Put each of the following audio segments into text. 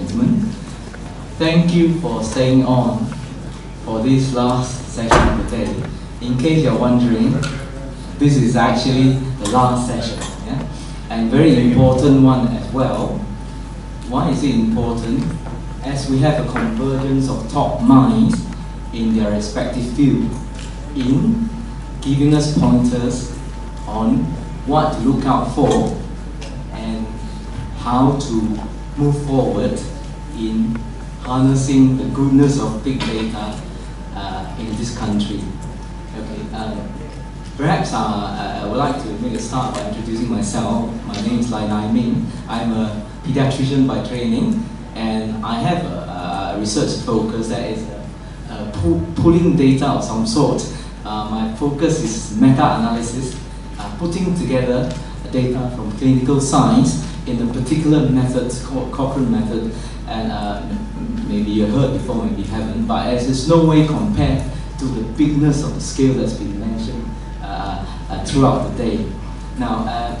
gentlemen. Thank you for staying on for this last session of the day. In case you're wondering, this is actually the last session, yeah? And very important one as well. Why is it important? As we have a convergence of top minds in their respective field in giving us pointers on what to look out for and how to move forward in harnessing the goodness of big data in this country. Okay, perhaps I would like to make a start by introducing myself. My name is Lai Nai Ming. I'm a pediatrician by training, and I have a research focus that is pulling data of some sort. My focus is meta-analysis, putting together data from clinical science in a particular method called Cochrane method, and maybe you heard before, maybe you haven't, but as there's no way compared to the bigness of the scale that's been mentioned throughout the day. Now,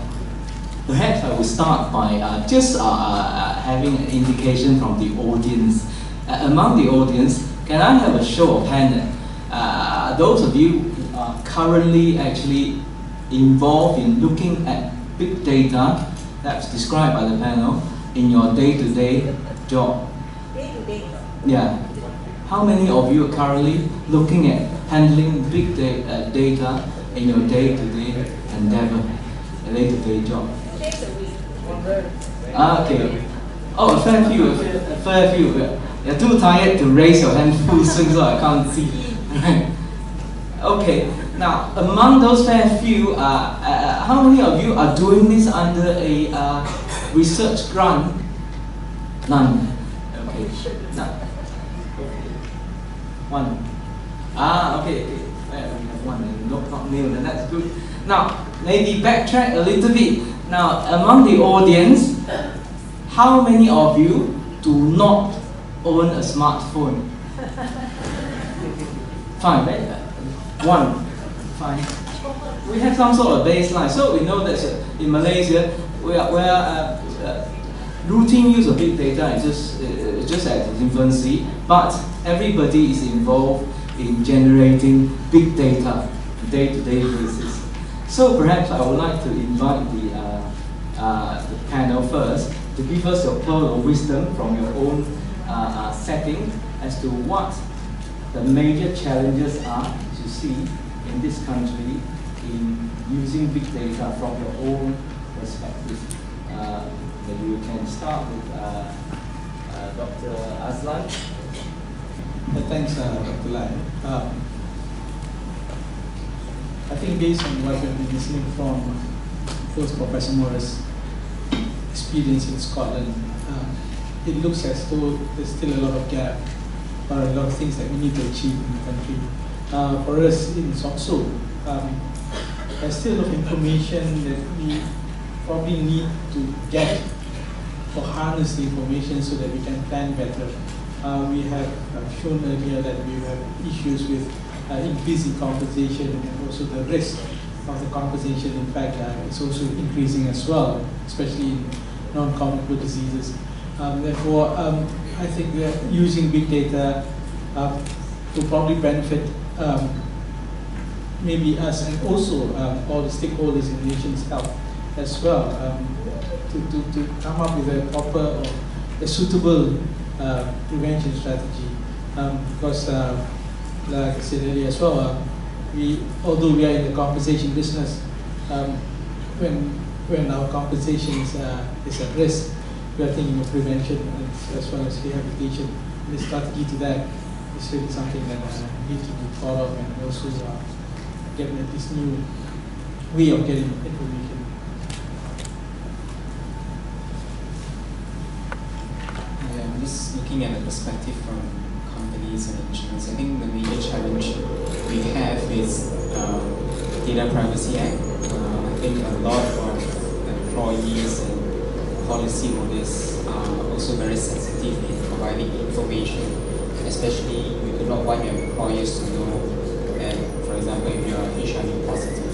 perhaps I will start by just having an indication from the audience. Among the audience, can I have a show of hands? Those of you who are currently actually involved in looking at big data that's described by the panel in your day-to-day job. Day-to-day? Yeah. How many of you are currently looking at handling big data in your day-to-day endeavor, a day-to-day job? Days a week. Okay. Oh, a fair few. You're too tired to raise your hand full swing, so I can't see. Okay. Now, among those fair few, how many of you are doing this under a research grant? None. Okay. None. One. Okay. We have one and not nil, and that's good. Now, maybe backtrack a little bit. Now, among the audience, how many of you do not own a smartphone? Fine, right? One. Fine. We have some sort of baseline. So we know that in Malaysia, where routine use of big data is just at its infancy, but everybody is involved in generating big data day-to-day basis. So perhaps I would like to invite the panel first to give us your pearl of wisdom from your own setting as to what the major challenges are to see in this country in using big data from your own perspective. Maybe we can start with Dr. Azlan. Thanks, Dr. Lai. I think based on what we've been listening from first Professor Morris' experience in Scotland, it looks as though there's still a lot of gap or a lot of things that we need to achieve in the country. For us in SOCSO, there's still a lot of information that we probably need to get or harness the information so that we can plan better. We have shown earlier that we have issues with increasing compensation and also the risk of the compensation. In fact, it's also increasing as well, especially in non-communicable diseases. Therefore, I think that using big data will probably benefit maybe us and also all the stakeholders in the nation's health as well, to come up with a proper or a suitable prevention strategy. Because, like I said earlier as well, although we are in the compensation business, when our compensation is at risk, we are thinking of prevention as well as rehabilitation. And the strategy to that is really something that needs to be thought of, and also getting at this new way of getting information. Yeah, just looking at the perspective from companies and insurance, I think the major challenge we have is Data Privacy Act. I think a lot of employees and policyholders are also very sensitive in providing information, especially we do not want your employers to know that, for example, if you are HIV positive,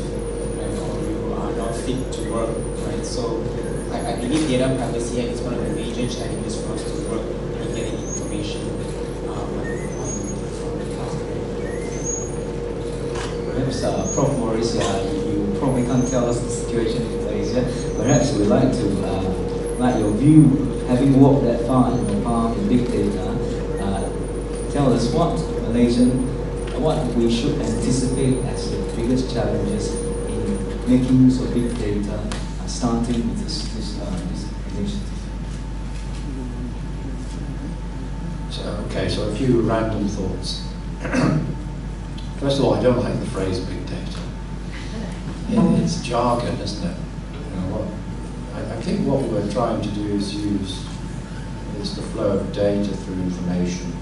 right, or you are not fit to work, right? So I believe Data Privacy Act is one of the major challenges for us to work tell us the situation in Malaysia. Perhaps we'd like to, like your view, having walked that far in the path in big data, tell us what we should anticipate as the biggest challenges in making use of big data, starting with this initiative. So a few random thoughts. First of all, I don't like the phrase big data. It's jargon, isn't it? I think what we're trying to do is use the flow of data through information,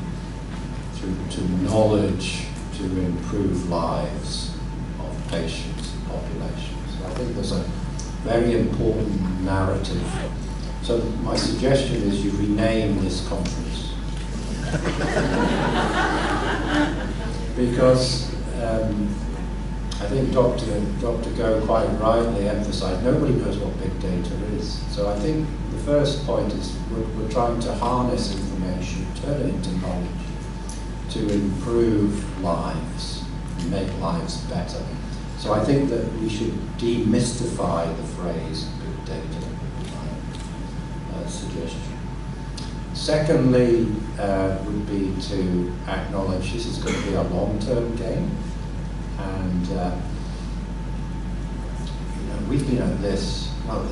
to knowledge, to improve lives of patients and populations. So I think there's a very important narrative. So my suggestion is you rename this conference. Because I think Dr. Goh quite rightly emphasized, nobody knows what big data is. So I think the first point is we're trying to harness information, turn it into knowledge, to improve lives, and make lives better. So I think that we should demystify the phrase big data, suggestion. Secondly, would be to acknowledge this is going to be a long-term game, and we've been at this. Well,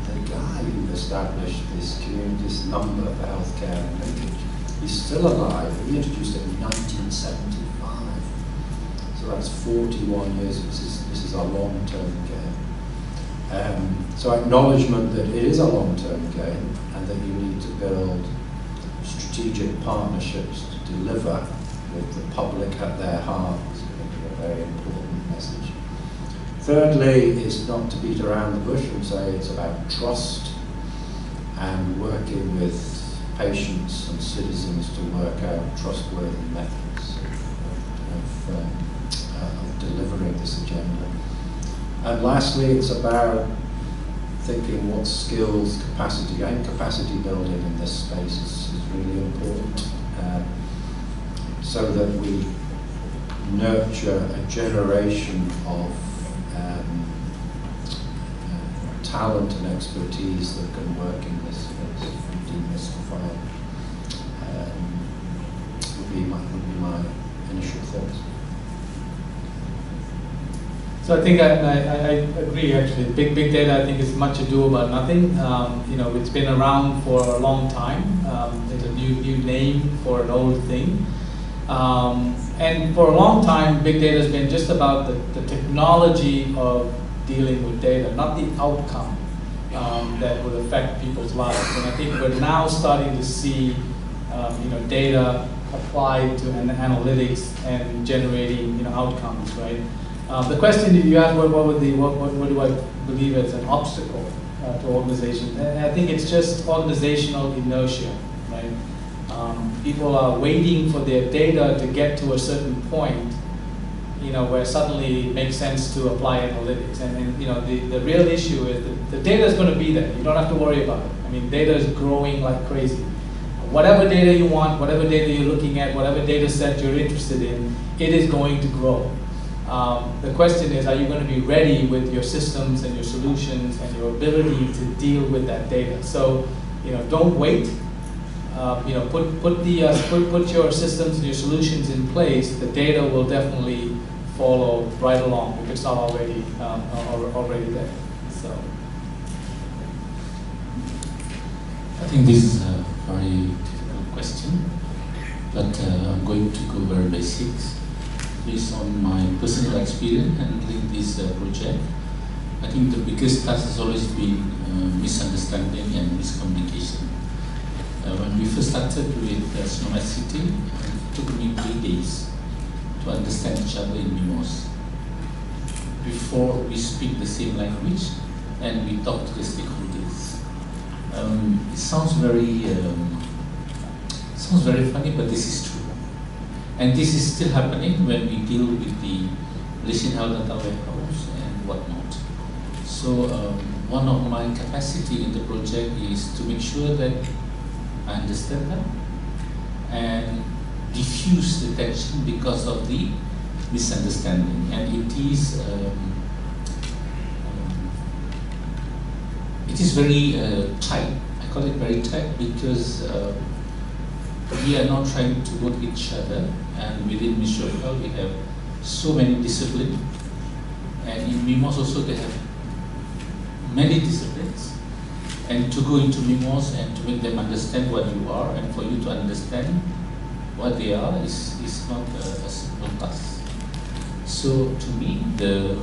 the guy who established this community, this number for healthcare and linkage, he's still alive. He introduced it in 1975, so that's 41 years. This is a long-term game. So acknowledgement that it is a long-term game, and that you need to build strategic partnerships to deliver with the public at their heart is going to be a very important message. Thirdly, is not to beat around the bush and say it's about trust and working with patients and citizens to work out trustworthy methods of delivering this agenda. And lastly, it's about thinking what skills, capacity, and capacity building in this space is really important, so that we nurture a generation of talent and expertise that can work in this space. Demystify would be my initial thoughts. So I think I agree actually. Big data I think is much ado about nothing. It's been around for a long time. It's a new name for an old thing. And for a long time, big data has been just about the technology of dealing with data, not the outcome that would affect people's lives. And I think we're now starting to see data applied to analytics and generating outcomes, right? The question that you asked, what do I believe is an obstacle to organization? And I think it's just organizational inertia, right? People are waiting for their data to get to a certain point, where suddenly it makes sense to apply analytics. And the real issue is that the data is going to be there. You don't have to worry about it. I mean, data is growing like crazy. Whatever data you want, whatever data you're looking at, whatever data set you're interested in, it is going to grow. The question is, are you going to be ready with your systems and your solutions and your ability to deal with that data? So, don't wait. Put your systems and your solutions in place. The data will definitely follow right along if it's not already there. So, I think this is a very difficult question, but I'm going to go very basics. Based on my personal experience handling this project, I think the biggest task has always been misunderstanding and miscommunication. When we first started with Snowmat City, it took me 3 days to understand each other in Mimos. Before we speak the same language and we talk to the stakeholders. It sounds very funny, but this is true. And this is still happening when we deal with the Malaysian Health Data Warehouse and whatnot. So one of my capacity in the project is to make sure that I understand them and diffuse the tension because of the misunderstanding. And it is it is very tight. I call it very tight because we are not trying to work each other, and within Mishra we have so many disciplines, and in MIMOS also they have many disciplines, and to go into MIMOS and to make them understand what you are, and for you to understand what they are is not a simple task. So to me, the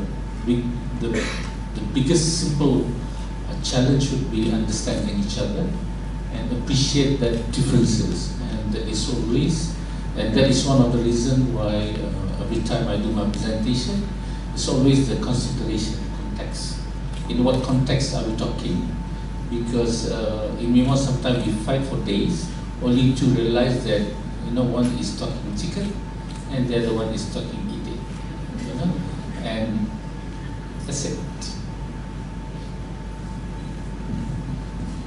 biggest simple challenge should be understanding each other and appreciate that differences, and that is always, and that is one of the reasons why every time I do my presentation, it's always the consideration, context. In what context are we talking? Because in MIMOS sometimes we fight for days, only to realize that one is talking chicken and the other one is talking ide, and that's it.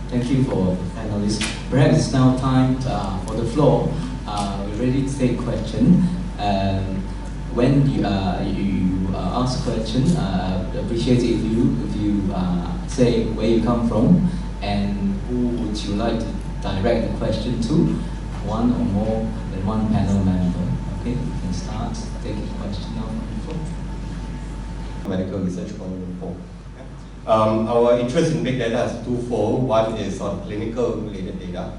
Thank you for the panelists. Perhaps it's now time for the floor. We're ready to take questions. When you ask a question, appreciate it if you say where you come from and who would you like to direct the question to, one or more than one panel member. Okay, you can start taking question now from the floor. Medical research Kuala Lumpur. Our interest in big data is twofold. One is on clinical related data,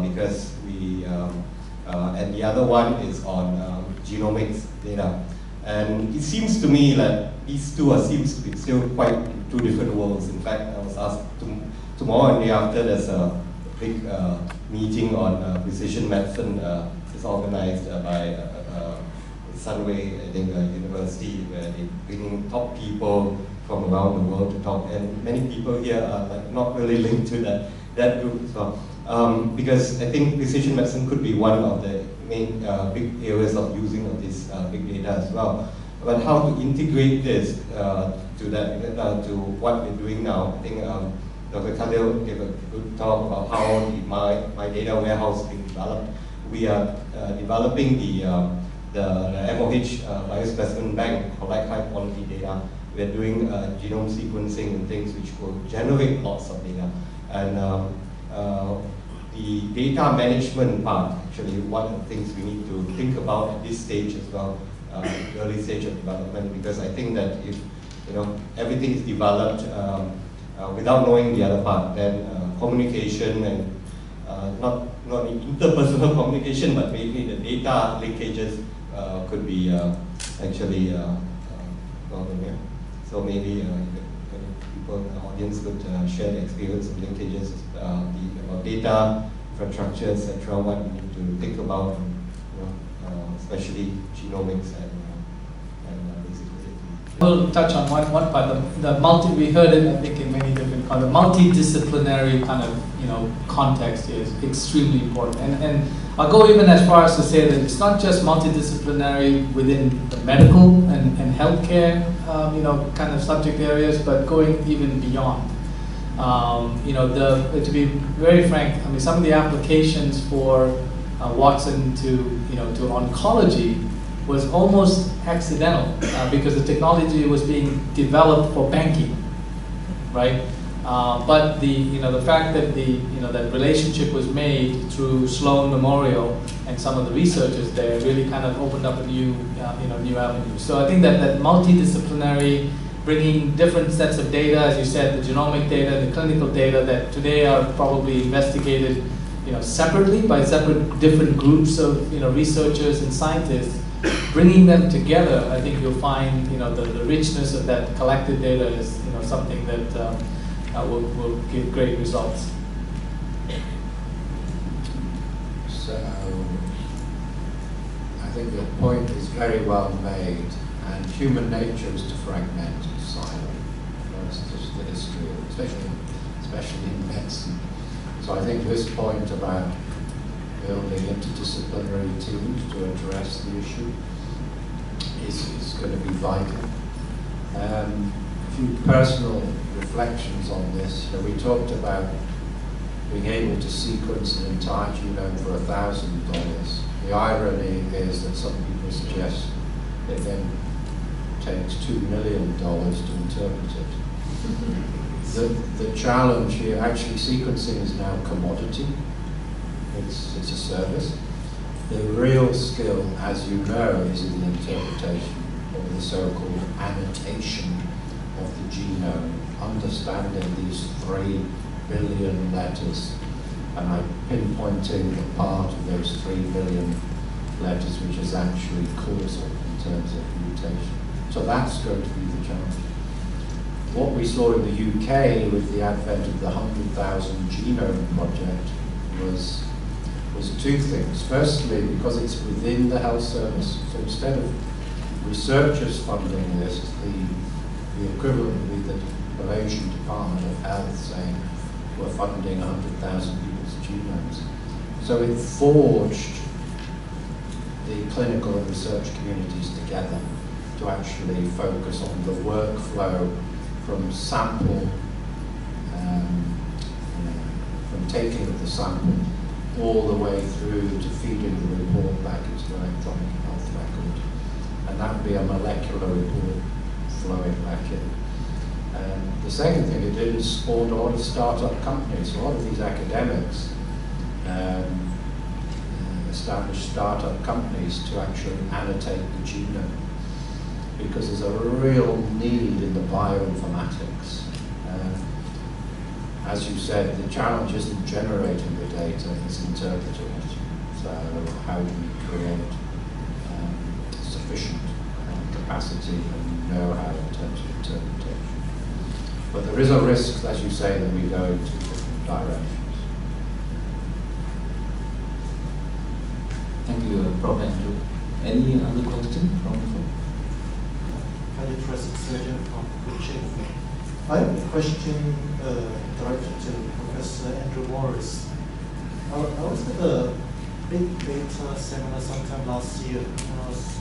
because we, and the other one is on genomics data. And it seems to me that these two seems to be still quite two different worlds. In fact, I was asked tomorrow and the day after there's a big meeting on precision medicine. It's organized by Sunway, I think, university, where they bring top people from around the world to talk, and many people here are not really linked to that group as well. Because I think precision medicine could be one of the main big areas of using of this big data as well. But how to integrate this to that to what we're doing now? I think Dr. Khalil gave a good talk about how the my data warehouse is being developed. We are developing the MOH biospecimen bank, collect high quality data. We're doing genome sequencing and things which will generate lots of data. And the data management part, actually, one of the things we need to think about at this stage as well, early stage of development, because I think that if everything is developed without knowing the other part, then communication and not interpersonal communication, but maybe the data linkages could be actually problem here. So maybe people in the audience could share the experience of linkages about data, infrastructure, etc. What we need to think about, especially genomics and basically. We'll touch on one part. We heard it, I think, in many different contexts. The multidisciplinary kind of context is extremely important, and I'll go even as far as to say that it's not just multidisciplinary within the medical and healthcare, kind of subject areas, but going even beyond. To be very frank, I mean, some of the applications for Watson to oncology was almost accidental because the technology was being developed for banking, right? But the fact that that relationship was made through Sloan Memorial and some of the researchers there really kind of opened up a new avenue. So I think that multidisciplinary, bringing different sets of data, as you said, the genomic data, the clinical data that today are probably investigated, separately by different groups of give and scientists. Bringing them together, I think you'll find the richness of that collected data is something that will give great results. So I think the point is very well made, and human nature is to fragment and silo. That's just the history, especially in medicine. So I think this point about building interdisciplinary teams to address the issue is going to be vital. A few personal reflections on this. We talked about being able to sequence an entire genome for $1,000. The irony is that some people suggest it then takes $2 million to interpret it. The challenge here, actually sequencing is now a commodity. It's a service. The real skill, as you know, is in the interpretation or the so-called annotation of the genome, understanding these 3 billion letters, and I'm pinpointing the part of those 3 billion letters which is actually causal in terms of mutation. So that's going to be the challenge. What we saw in the UK with the advent of the 100,000 genome project was 2 things. Firstly, because it's within the health service, so instead of researchers funding this, the equivalent would be the Malaysian Department of Health saying we're funding 100,000 people's genomes. So it forged the clinical and research communities together to actually focus on the workflow from sample, from taking of the sample all the way through to feeding the report back into the electronic health record. And that would be a molecular report flowing back in. The second thing it did is spawned a lot of startup companies. A lot of these academics established startup companies to actually annotate the genome, because there's a real need in the bioinformatics. As you said, the challenge isn't generating the data, it's interpreting it. So how do we create sufficient capacity and know-how in terms of interpretation? But there is a risk, as you say, that we go into different directions. Thank you, Prof. Andrew. Any other question from the floor? Cardiothoracic surgeon from Kuching. I have a question directed to Professor Andrew Morris. I was at a big data seminar sometime last year, and I was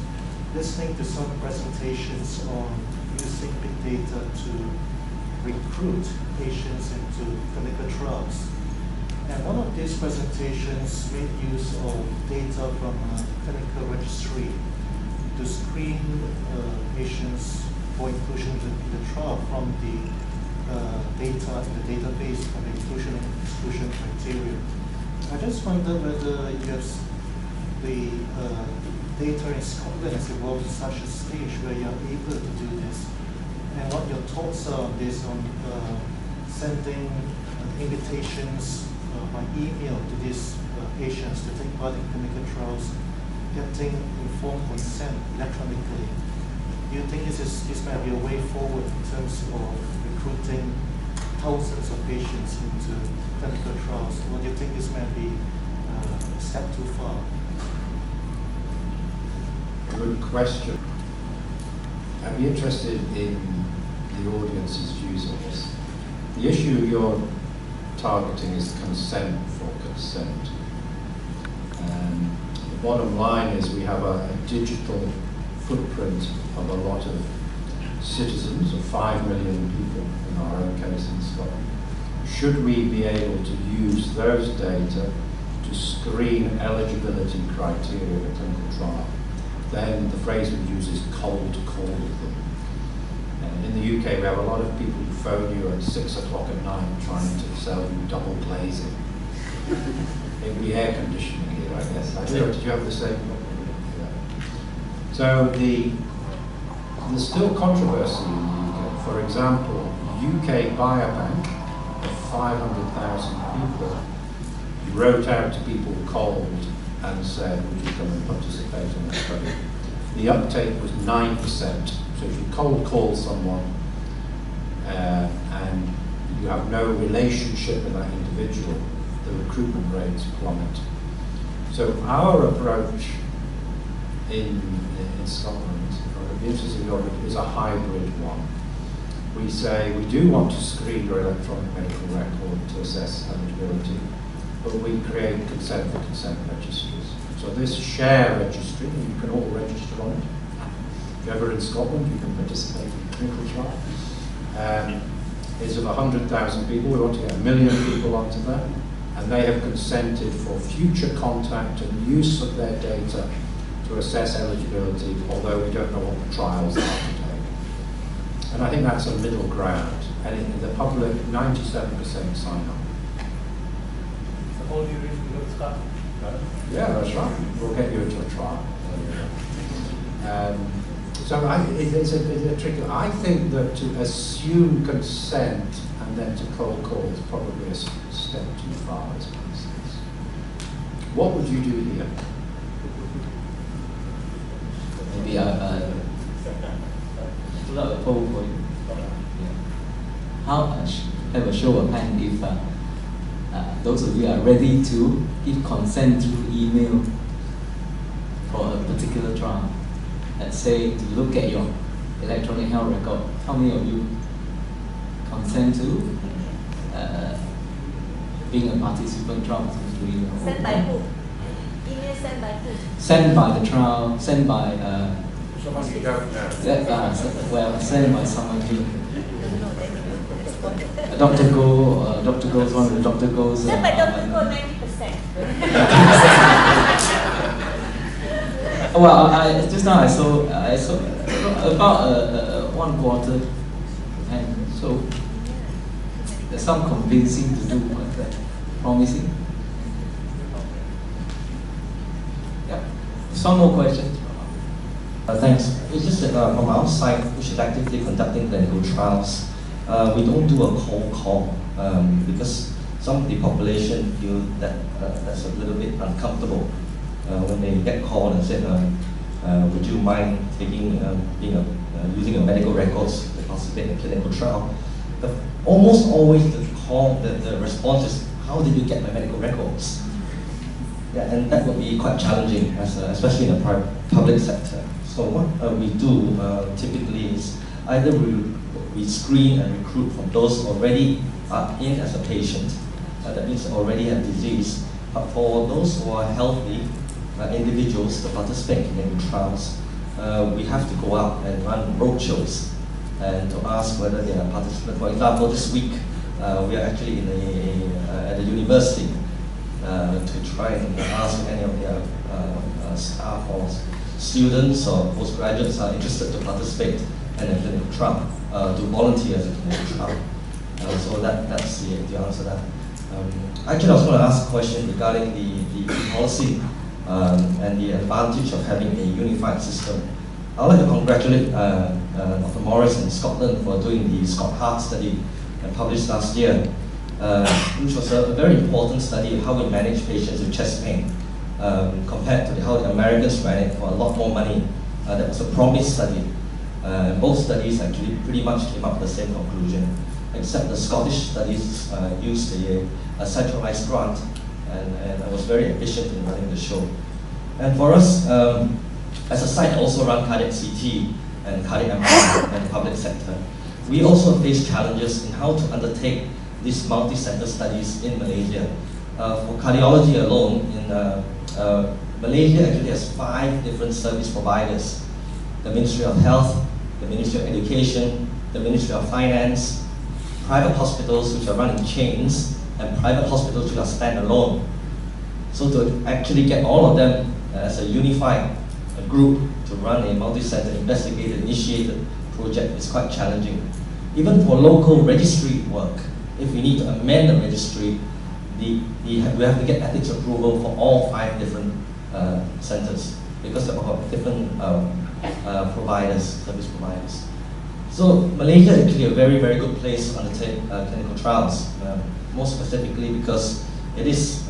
listening to some presentations on using big data to recruit patients into clinical trials. And one of these presentations made use of data from a clinical registry to screen patients for inclusion in the trial from the data in the database from the inclusion and exclusion criteria. I just wondered whether you have the data in Scotland has evolved to such a stage where you are able to do this, and what your thoughts are based on sending invitations by email to these patients to take part in clinical trials, getting informed consent electronically. Do you think this might be a way forward in terms of recruiting thousands of patients into clinical trials, or do you think this might be a step too far? Good question. I'd be interested in the audience's views on this. The issue you're targeting is consent for consent. The bottom line is we have a digital footprint of a lot of citizens, of 5 million people in our own case in Scotland. Should we be able to use those data to screen eligibility criteria in a clinical trial, then the phrase we use is cold call them. In the UK, we have a lot of people who phone you at 6 o'clock at night trying to sell you double glazing. It would be air conditioning here, I guess. Did you have the same problem? Yeah. So there's still controversy in the UK. For example, UK Biobank of 500,000 people wrote out to people cold and said, would you come and participate in the study? The uptake was 9%. So if you cold call someone and you have no relationship with that individual, the recruitment rates plummet. So our approach in Scotland, or it'd be interesting to know, is a hybrid one. We say we do want to screen your electronic medical record to assess eligibility, but we create consent for consent registries. So this share registry, you can all register on it. If you're ever in Scotland, you can participate in a clinical trial. Is of 100,000 people. We want to get 1 million people onto that, and they have consented for future contact and use of their data to assess eligibility, although we don't know what the trials are today. And I think that's a middle ground. And in the public, 97% sign up. The whole you read the start. Yeah, that's right. We'll get you into a trial. So it's a tricky. I think that to assume consent and then to cold call is probably a step too far, as my sense. What would you do here? Maybe I put up a poll for you. How have a show of hand if those of you are ready to give consent through email for a particular trial. Let's say to look at your electronic health record. How many of you consent to being a participant trial through email? Sent by who? Email sent by who? Sent by the trial, sent by Someone you don't know. sent by someone here. No, then you respond. Dr. Go, Dr. Go's one of the Dr. Go's. Sent by Dr. Go 90%. Well, just now I saw about 1/4, and so there's some convincing to do, but promising. Yeah. Some more questions. Thanks. It's just that from our side, which is actively conducting clinical trials, we don't do a cold call because some of the population feel that that's a little bit uncomfortable when they get called and said, would you mind taking, using your medical records to participate in a clinical trial? Almost always the response is, how did you get my medical records? Yeah, and that would be quite challenging, especially in the public sector. So what we do typically is either we screen and recruit from those already are in as a patient, that means already have disease. But for those who are healthy individuals to participate in clinical trials, we have to go out and run roadshows and to ask whether they are participants. For example, this week we are actually at a university to try and ask any of their staff or students or postgraduates are interested to participate in a clinical trial, to volunteer as a clinical trial. So that's the answer to that. Actually, I was going to ask a question regarding the policy and the advantage of having a unified system. I would like to congratulate Dr. Morris in Scotland for doing the Scott Hart study published last year, which was a very important study of how we manage patients with chest pain compared to how the Americans ran it for a lot more money. That was a PROMISE study. Both studies actually pretty much came up with the same conclusion, except the Scottish studies used a centralized grant, and I was very efficient in running the show. And for us, as a site also run cardiac CT and cardiac MRI in the public sector, we also face challenges in how to undertake these multi-center studies in Malaysia. For cardiology alone, in Malaysia actually has 5 different service providers: the Ministry of Health, the Ministry of Education, the Ministry of Finance, private hospitals which are run in chains, and private hospitals which are standalone. So to actually get all of them as a unified group to run a multi-center investigated, initiated project is quite challenging. Even for local registry work, if we need to amend the registry, we have to get ethics approval for all 5 different centers because they're all different service providers. So Malaysia is actually a very, very good place to undertake clinical trials, more specifically because it is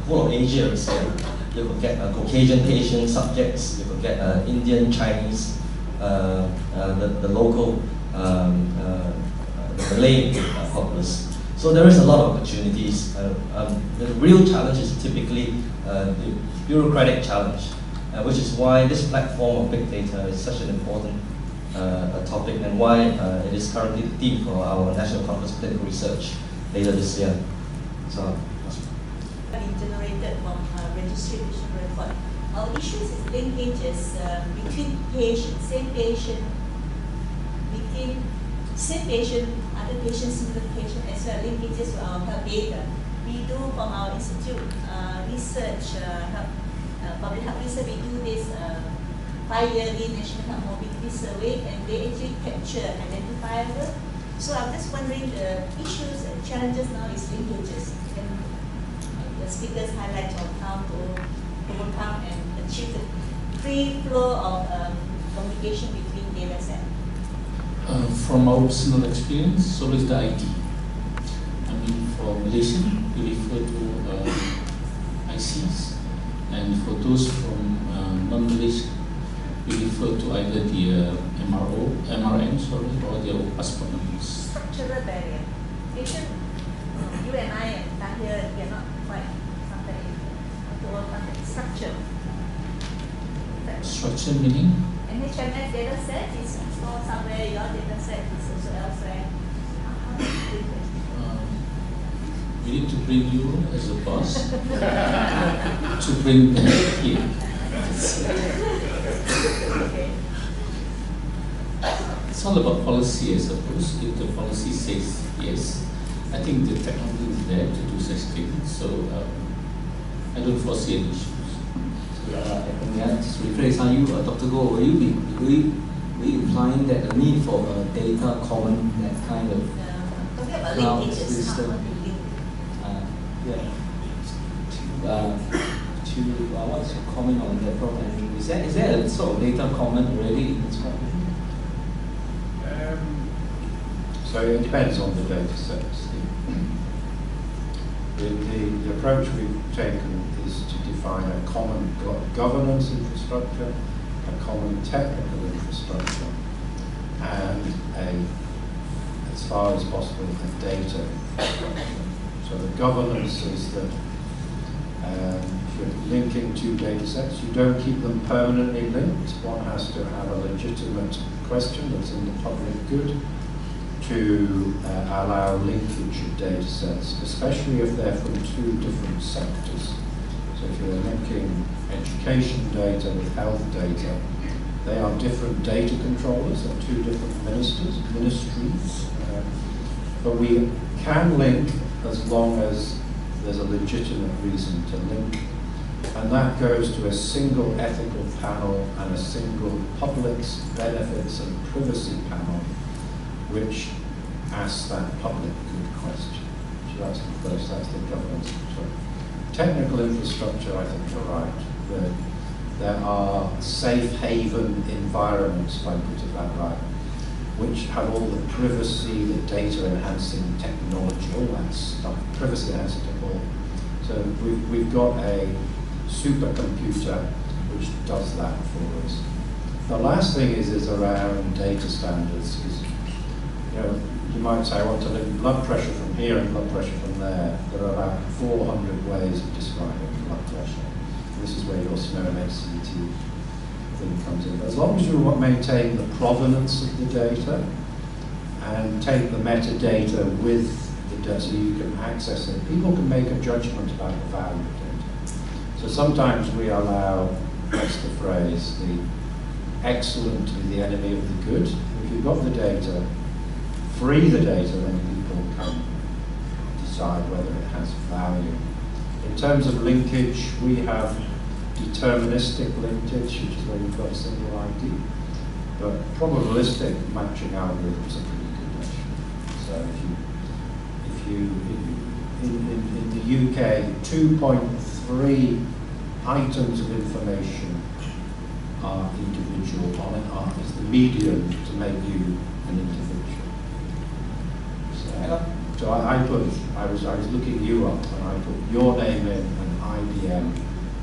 whole of Asia is here. You could get Caucasian patient subjects, you could get Indian, Chinese, the local, the Malay populace. So there is a lot of opportunities. The real challenge is typically the bureaucratic challenge, which is why this platform of big data is such an important topic, and why it is currently the theme for our National Conference of Clinical Research later this year. So, Been generated from registration record. Our issues is linkages between patients, same patient, other patients, similar patient, as well linkages to our health data. We do from our institute research, public health research. We do this 5-yearly National Health Mobility Survey, and they actually capture identifiable. So I'm just wondering, the issues and challenges now is linkages. And the speakers highlight on how to overcome and achieve the free flow of communication between data sets. From our personal experience, so is the ID. I mean, for Malaysian, we refer to ICs, and for those from non-Malaysian, we refer to either the MRN, or their passport numbers. Structural barrier. Asian, you and I and Tahir, we are not quite something to work on the structure. Structure meaning? NHMS data set is stored somewhere, your data set is also elsewhere. How do you do it? We need to bring you as a boss to bring them here. Okay. It's all about policy, I suppose. If the policy says yes, I think the technology is there to do such things. So I don't foresee any issues. Just rephrase, are you, Dr. Goh, were you implying that the need for a data common, that kind of Talking about cloud linkages, system? how to link. What's your comment on that problem? Is there a sort of data common already in this problem? So it depends on the data sets. The approach we've taken is to define a common governance infrastructure, a common technical infrastructure, and as far as possible, a data infrastructure. So the governance is that if you're linking two data sets, you don't keep them permanently linked. One has to have a legitimate question that's in the public good to allow linkage of data sets, especially if they're from two different sectors. So if you're linking education data with health data, they are different data controllers, they're two different ministries. But we can link as long as there's a legitimate reason to link. And that goes to a single ethical panel and a single public's benefits and privacy panel, which asks that public good question. So that's the first, that's the governance. So technical infrastructure, I think you're right. There are safe haven environments, if I put it that right, which have all the privacy, the data enhancing technology, all that stuff, privacy enhancing technology. So we've got a supercomputer which does that for us. The last thing is around data standards. You might say, I want to link blood pressure from here and blood pressure from there. There are about 400 ways of describing blood pressure. This is where your SNOMED CT thing comes in. But as long as you maintain the provenance of the data and take the metadata with the data so you can access it, people can make a judgment about the value of data. So sometimes we allow, that's the phrase, the excellent to be the enemy of the good. If you've got the data, free the data, then people can decide whether it has value. In terms of linkage, we have deterministic linkage, which is where you've got a single ID. But probabilistic matching algorithms are pretty good actually. So if you in the UK, 2.3 items of information are individual on it, is the median to make you an individual. So I was looking you up and I put your name in and IBM,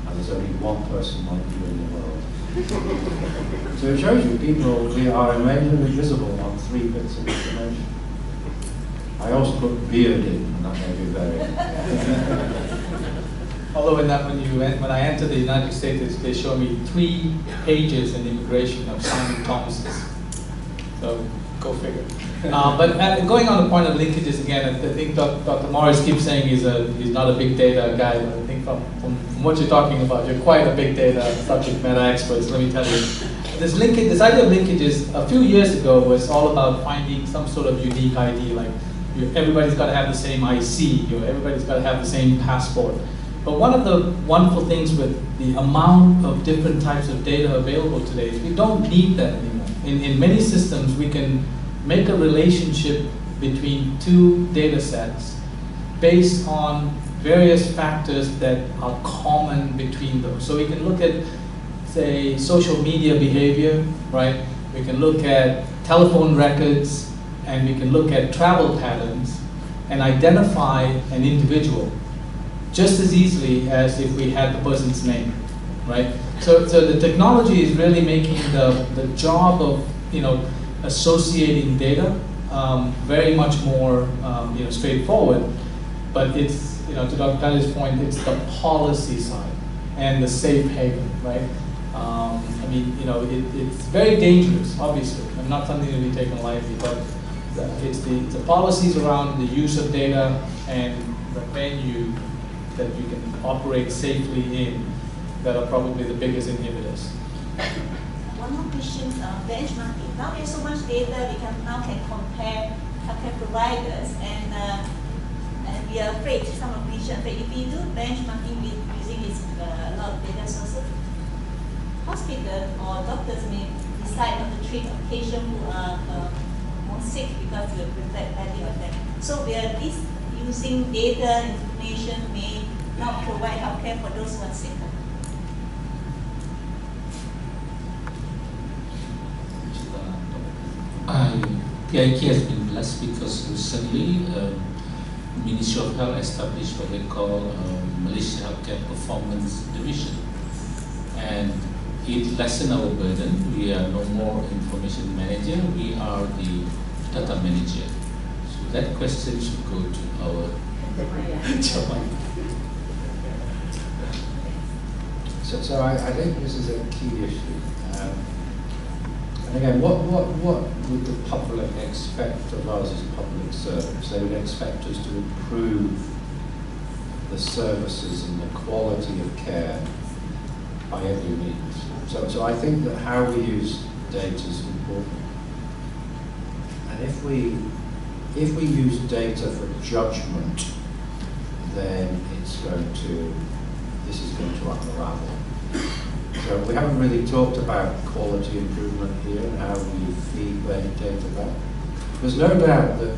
and there's only one person like you in the world. So it shows you we are amazingly visible on 3 bits of information. I also put beard in, and that made me very. Although when I entered the United States, they showed me 3 pages in immigration of Simon Thomas's. So go figure. But going on the point of linkages again, I think Dr. Morris keeps saying he's not a big data guy, but I think from what you're talking about, you're quite a big data subject matter expert. So let me tell you, this idea of linkages a few years ago was all about finding some sort of unique ID, like everybody's got to have the same IC, everybody's got to have the same passport. But one of the wonderful things with the amount of different types of data available today is we don't need that anymore. In many systems, we can make a relationship between two data sets based on various factors that are common between those. So we can look at, say, social media behavior, right? We can look at telephone records, and we can look at travel patterns and identify an individual just as easily as if we had the person's name, right? So the technology is really making the job of, associating data very much more, straightforward. But it's, to Dr. Kelly's point, it's the policy side and the safe haven, right? It's very dangerous, obviously, and not something to be taken lightly, but it's the policies around the use of data and the venue that you can operate safely in that are probably the biggest inhibitors. One more question, benchmarking. Now there's so much data, we can compare healthcare providers, and we are afraid, some of these are afraid, if we do benchmarking using a lot of data sources, hospital or doctors may decide not to treat a patient who are more sick because we reflect badly on them. So we are using data, information may not provide healthcare for those who are sick. PIK has been blessed because recently Ministry of Health established what they call Malaysia Healthcare Performance Division, and it lessened our burden. We are no more information manager, we are the data manager. So that question should go to our So I think this is a key issue. And again, what would the public expect of us as public servants? They would expect us to improve the services and the quality of care by every means. So I think that how we use data is important. And if we use data for judgment, then this is going to unravel. So we haven't really talked about quality improvement here and how we feed data back. There's no doubt that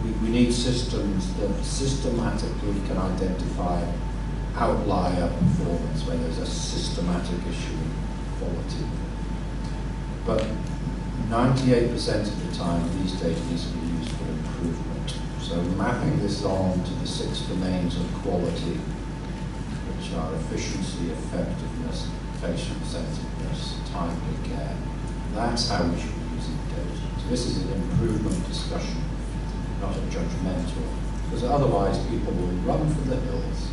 we need systems that systematically can identify outlier performance when there's a systematic issue in quality. But 98% of the time, these data needs to be used for improvement. So mapping this on to the 6 domains of quality, which are efficiency, effectiveness, patient-centeredness, timely care. That's how we should be using data. So this is an improvement discussion, not a judgmental, because otherwise people will run for the hills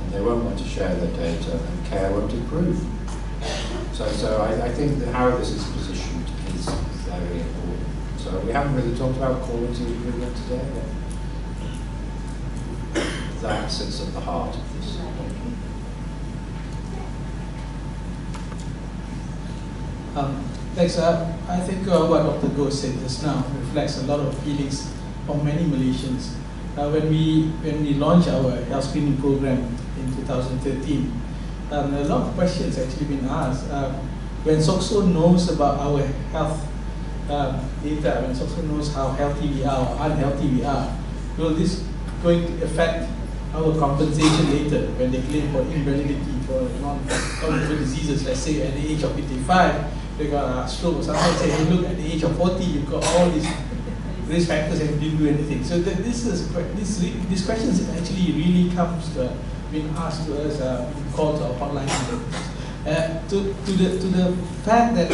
and they won't want to share their data and care won't improve. So I think that how this is positioned is very important. So we haven't really talked about quality improvement today, but that sits at the heart of this. Thanks. I think what Dr. Goh said just now reflects a lot of feelings of many Malaysians. When we launched our health screening program in 2013, a lot of questions actually been asked. When SOCSO knows about our health data, when SOCSO knows how healthy we are or unhealthy we are, will this going to affect our compensation later when they claim for invalidity for non-communicable diseases? Let's say at the age of 55, they got a stroke or something. Say, hey, look, at the age of 40, you've got all these risk factors and you didn't do anything. So these questions actually really comes to being asked to us, called to our hotline. To the fact that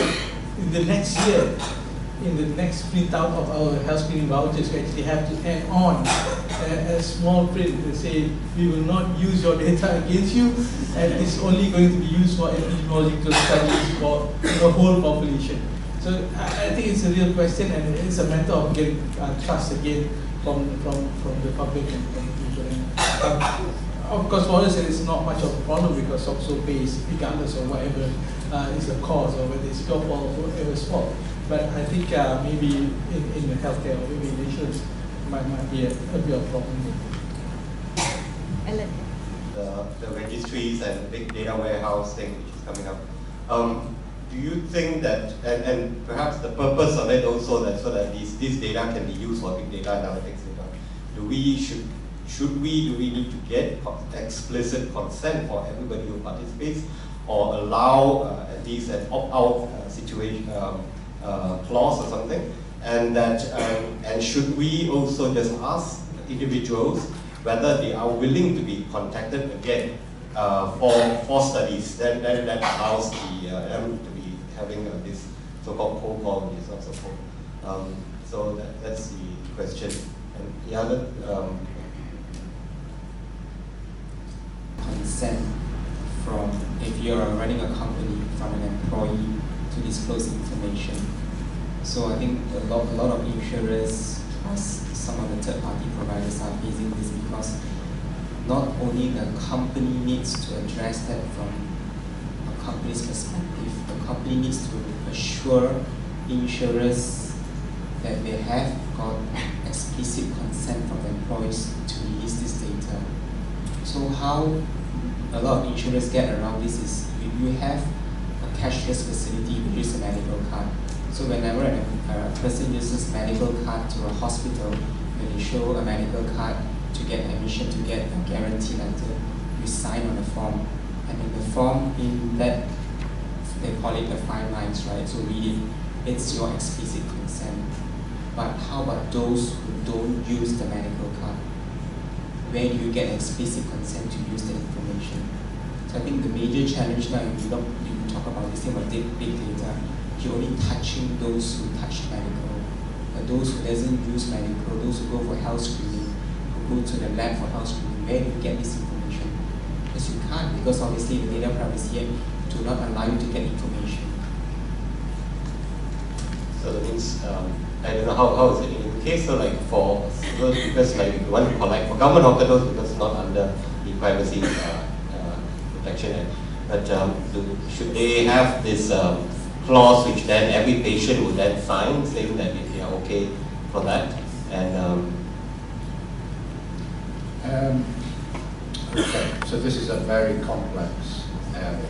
in the next year, in the next printout of our health screening vouchers, we actually have to add on a small print that say we will not use your data against you, and it's only going to be used for epidemiological studies for the whole population. So I think it's a real question, and it's a matter of getting trust again from the public and from people. Of course, for us, it's not much of a problem because SOCSO pays regardless of whatever is the cause, or whether it's your fault or whoever's fault. But I think maybe in the healthcare or maybe in insurance might be a bit of a problem. Ellen. the registries and big data warehouse thing which is coming up. Do you think that, and perhaps the purpose of it also that so that these data can be used for big data analytics data, do we need to get explicit consent for everybody who participates, or allow at least an opt-out situation clause or something? And that and should we also just ask individuals whether they are willing to be contacted again for studies? Then that allows the them to be having this so-called cold call, which is not so-called. So that's the question. And the other consent from, if you're running a company, from an employee to disclose information. So I think a lot of insurers, some of the third-party providers are facing this because not only the company needs to address that from a company's perspective, the company needs to assure insurers that they have got explicit consent from the employees to release this data. So how a lot of insurers get around this is you have a cashless facility, which is a medical card. So whenever a person uses medical card to a hospital, when you show a medical card to get admission, to get a guarantee letter, you sign on a form. And in the form, in that, they call it the 5 lines, right? So read it, it's your explicit consent. But how about those who don't use the medical card? Where do you get explicit consent to use the information? So I think the major challenge now, if you talk about this thing about big data, you're only touching those who touch medical. But those who doesn't use medical, those who go for health screening, who go to the lab for health screening, where do you get this information? Because you can't, because obviously the Data Privacy Act do not allow you to get information. So that means, I don't know how is it in the case, so like for those, because like you want to collect for government hospitals because it's not under the Privacy Protection Act, but should they have this clause which then every patient would then sign saying that they are okay for that? And okay, so this is a very complex area.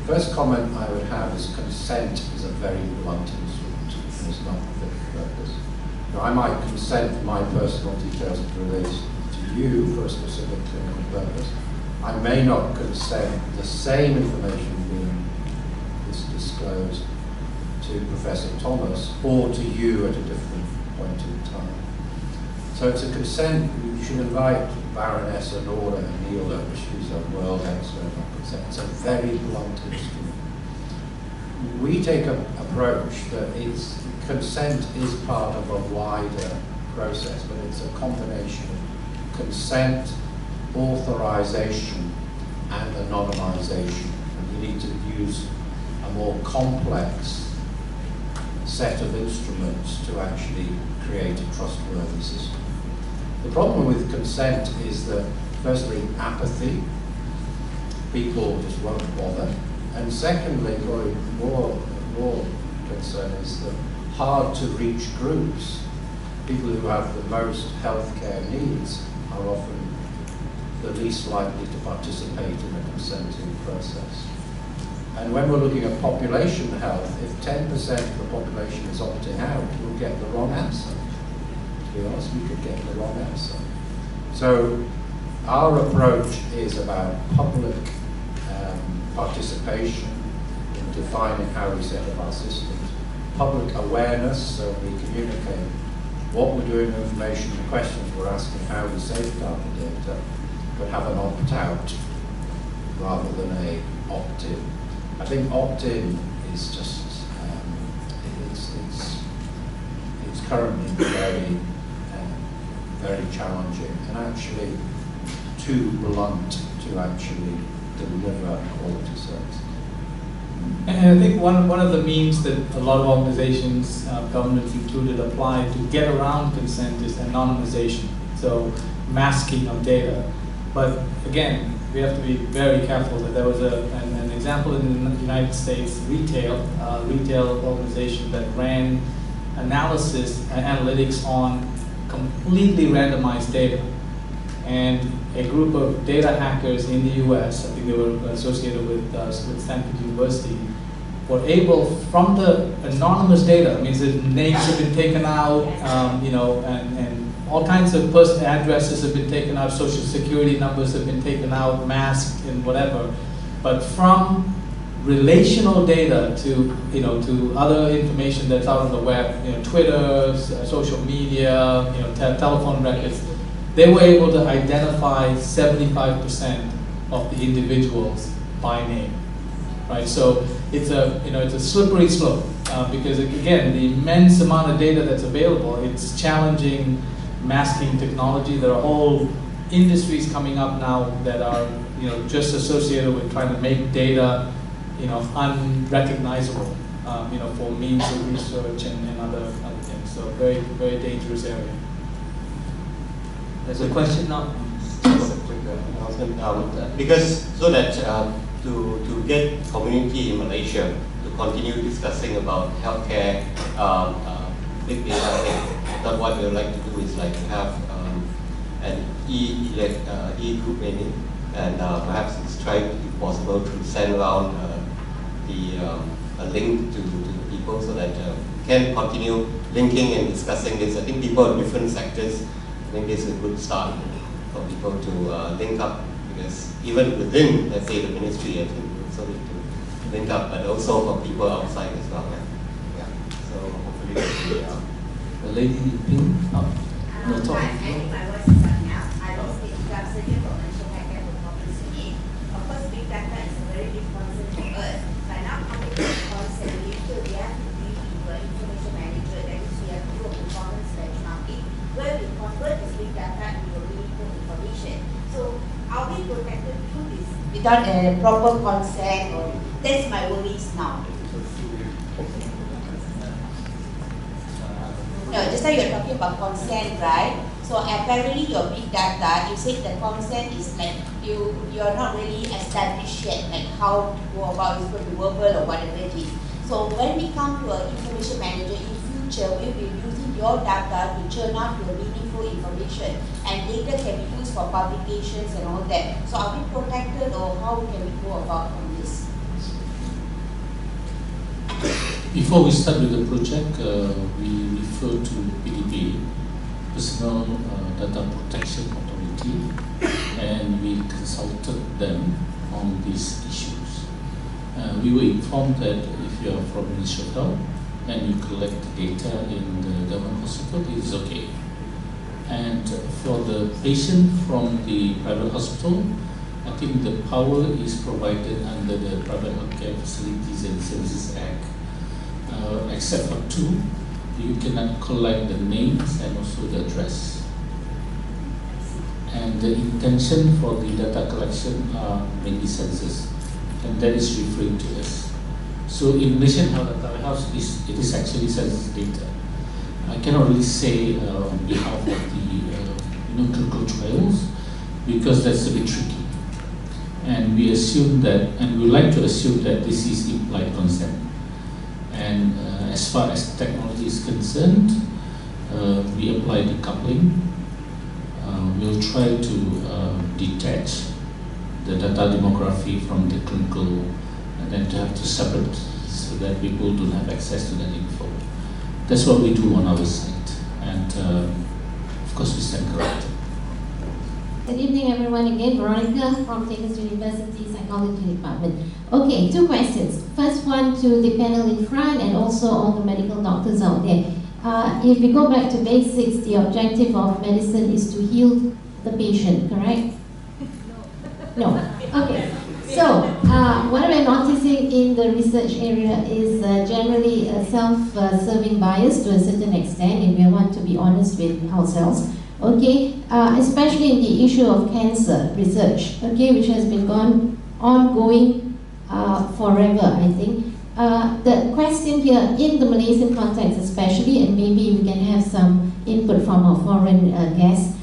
First comment I would have is consent is a very blunt instrument and is not fit for purpose. Now, I might consent for my personal details to relate to you for a specific clinical purpose. I may not consent the same information being disclosed to Professor Thomas or to you at a different point in time. So it's a consent. You should invite Baroness Honora Anila, she's a world expert on consent. It's a very blunt instrument. We take an approach that consent is part of a wider process, but it's a combination of consent, authorization, and anonymization. And you need to use a more complex set of instruments to actually create a trustworthy system. The problem with consent is that, firstly, apathy. People just won't bother. And secondly, probably more concern is the hard to reach groups. People who have the most healthcare needs are often the least likely to participate in the consenting process. And when we're looking at population health, if 10% of the population is opting out, we'll get the wrong answer. To be honest, we could get the wrong answer. So our approach is about public participation in defining how we set up our systems, public awareness, so we communicate what we're doing with information, the questions we're asking, how we safeguard the data, but have an opt-out rather than a opt-in. I think opt-in is just, it's currently very challenging and actually too blunt to actually deliver quality service. And I think one of the means that a lot of organizations, governments included, apply to get around consent is anonymization, so masking of data. But again, we have to be very careful that there was an example in the United States, retail organization that ran analytics on completely randomized data. and a group of data hackers in the US, I think they were associated with Stanford University, were able, from the anonymous data, means that names have been taken out, and all kinds of personal addresses have been taken out, social security numbers have been taken out, masked and whatever, but from relational data to other information that's out on the web, Twitter, social media, telephone records, they were able to identify 75% of the individuals by name, right? So it's a slippery slope because again, the immense amount of data that's available, it's challenging masking technology. There are whole industries coming up now that are just associated with trying to make data unrecognizable, for means of research and other things. So very, very dangerous area. There's a question now. Because so that to get community in Malaysia to continue discussing about healthcare, big data, that what we would like to do is like to have an e-group meeting, and perhaps it's try, if possible, to send around a link to the people so that we can continue linking and discussing this. I think people in different sectors, I think this is a good start for people to link up, because even within, let's say, the ministry, I think we also need to link up, but also for people outside as well. Yeah. So hopefully we'll be, the lady in pink. Hi, I think my voice is up now. I was the surgeon for mental health and population. Of course, big data is a very big concern for us. But now coming to the concept, we have to be information manager, that is, we have to do a performance benchmarking, where we convert this big data into meaningful information. So, are we protected through this without a proper consent? Or that's my worries now. No, just now you're talking about consent, right? So apparently your big data, you said the consent is like you're not really established yet, like how to go about it's going to be verbal or whatever it is. So when we come to an information manager in future, we will be using your data to churn out your meaningful information, and data can be used for publications and all that. So are we protected, or how can we go about on this? Before we start with the project, we refer to PDP, Personal Data Protection Authority, and we consulted them on these issues. We were informed that if you are from Ministry of Health and you collect data in the government hospital, it is okay. And for the patient from the private hospital, I think the power is provided under the Private Healthcare Facilities and Services Act. Except for two, you cannot collect the names and also the address. And the intention for the data collection are mainly census, and that is referring to us. So in Malaysian Health Data Warehouse, it is actually census data. I cannot really say on behalf of the clinical trials, because that's a bit tricky. And we assume that, and we like to assume that this is implied consent. And as far as technology is concerned, we apply decoupling. We'll try to detach the data demography from the clinical, and then to have to separate so that people don't have access to that info. That's what we do on our site, and of course we stand corrected. Good evening, everyone. Again, Veronica from Texas University Psychology Department. Okay, two questions. First one to the panel in front and also all the medical doctors out there. If we go back to basics, the objective of medicine is to heal the patient, correct? No. Okay. So, what we're noticing in the research area is generally a self-serving bias to a certain extent, if we want to be honest with ourselves. Okay, especially in the issue of cancer research, okay, which has been ongoing forever, I think. The question here, in the Malaysian context especially, and maybe we can have some input from our foreign guests,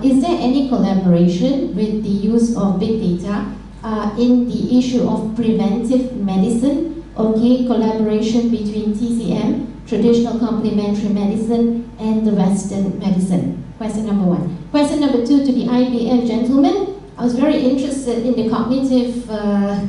is there any collaboration with the use of big data in the issue of preventive medicine? Okay, collaboration between TCM traditional complementary medicine and the Western medicine? Question number one. Question number two to the IBM gentleman. I was very interested in the cognitive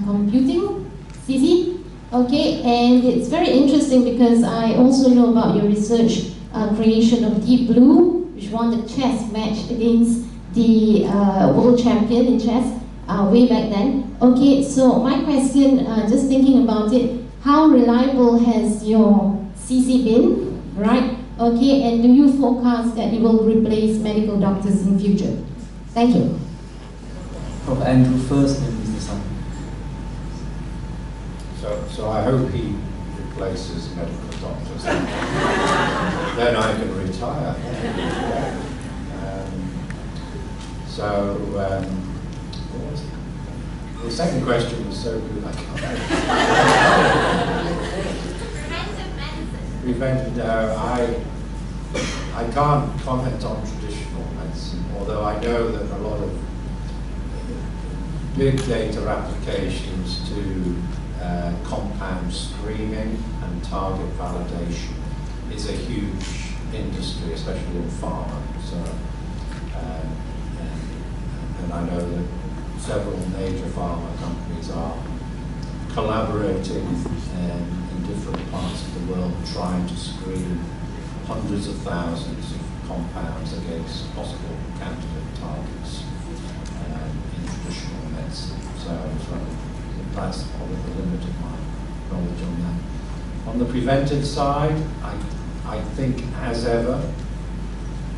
computing, CC. Okay, and it's very interesting because I also know about your research creation of Deep Blue, which won the chess match against the world champion in chess way back then. Okay, so my question, just thinking about it, how reliable has your CC been, right? Okay, and do you forecast that it will replace medical doctors in future? Thank you. Prof. Andrew first, then Mr. Sun. So I hope he replaces medical doctors. Then I can retire. What was it? The second question was so good, I can't Preventive medicine. I can't comment on traditional medicine, although I know that a lot of big data applications to compound screening and target validation is a huge industry, especially in pharma. So, and I know that several major pharma companies are collaborating in different parts of the world, trying to screen hundreds of thousands of compounds against possible candidate targets in traditional medicine. So that's probably the limit of my knowledge on that. On the preventive side, I think, as ever,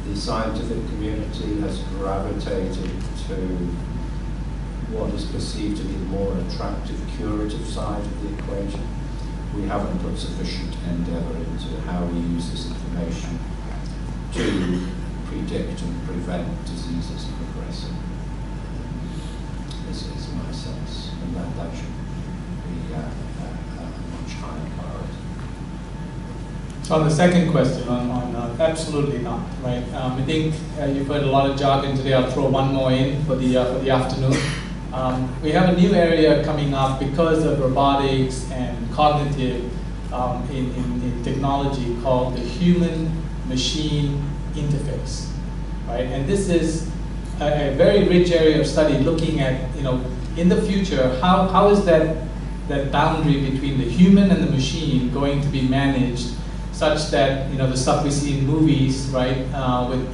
the scientific community has gravitated to what is perceived to be the more attractive curative side of the equation. We haven't put sufficient endeavour into how we use this information to predict and prevent diseases progressing. This is my sense, and that should be a much higher priority. So on the second question, absolutely not, right? I think you've heard a lot of jargon today. I'll throw one more in for the afternoon. We have a new area coming up because of robotics and cognitive in technology called the human-machine interface, right? And this is a very rich area of study looking at, in the future, how is that boundary between the human and the machine going to be managed such that, the stuff we see in movies, right, with,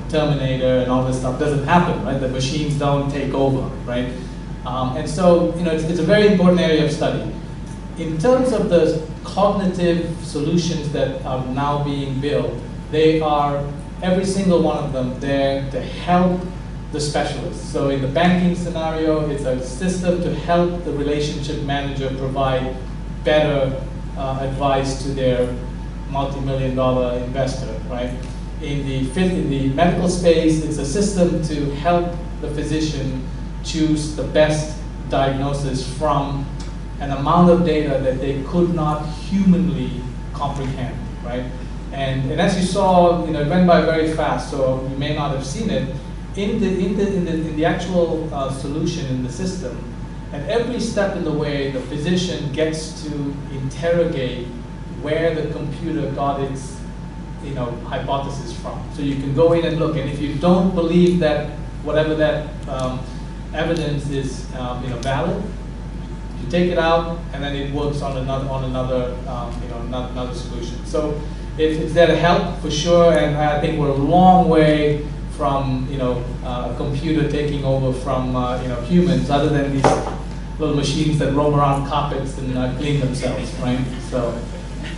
Terminator and all this stuff doesn't happen, right? The machines don't take over, right? And so, it's a very important area of study. In terms of the cognitive solutions that are now being built, they are, every single one of them, there to help the specialists. So in the banking scenario, it's a system to help the relationship manager provide better advice to their multi-million-dollar investor, right? In the medical space, it's a system to help the physician choose the best diagnosis from an amount of data that they could not humanly comprehend, right? And as you saw, it went by very fast, so you may not have seen it. In the actual solution in the system, at every step in the way, the physician gets to interrogate where the computer got its, hypothesis from. So you can go in and look, and if you don't believe that whatever that evidence is, valid, you take it out, and then it works on another solution. So it's there to help for sure, and I think we're a long way from a computer taking over from humans, other than these little machines that roam around carpets and clean themselves, right? So,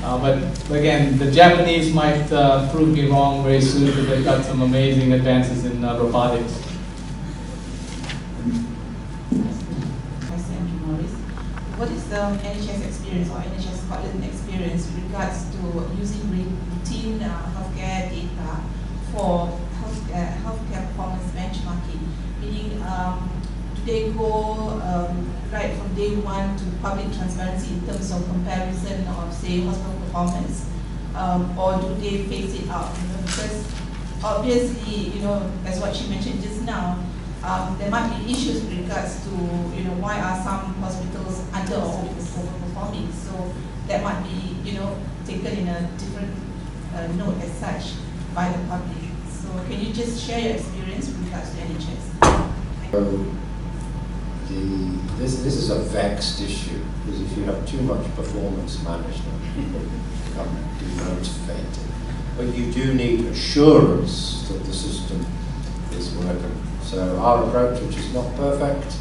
but again, the Japanese might prove me wrong very soon because they've got some amazing advances in robotics. What is the NHS experience or NHS Scotland experience with regards to using routine healthcare data for healthcare performance benchmarking? Meaning, do they go right from day one to public transparency in terms of comparison of, say, hospital performance, or do they phase it out? Because obviously, as what she mentioned just now, there might be issues with regards to, why are some hospitals under or overperforming. So that might be, taken in a different note as such by the public. So can you just share your experience with regards to NHS? This is a vexed issue, because if you have too much performance management, people become demotivated. But you do need assurance that the system is working. So our approach, which is not perfect,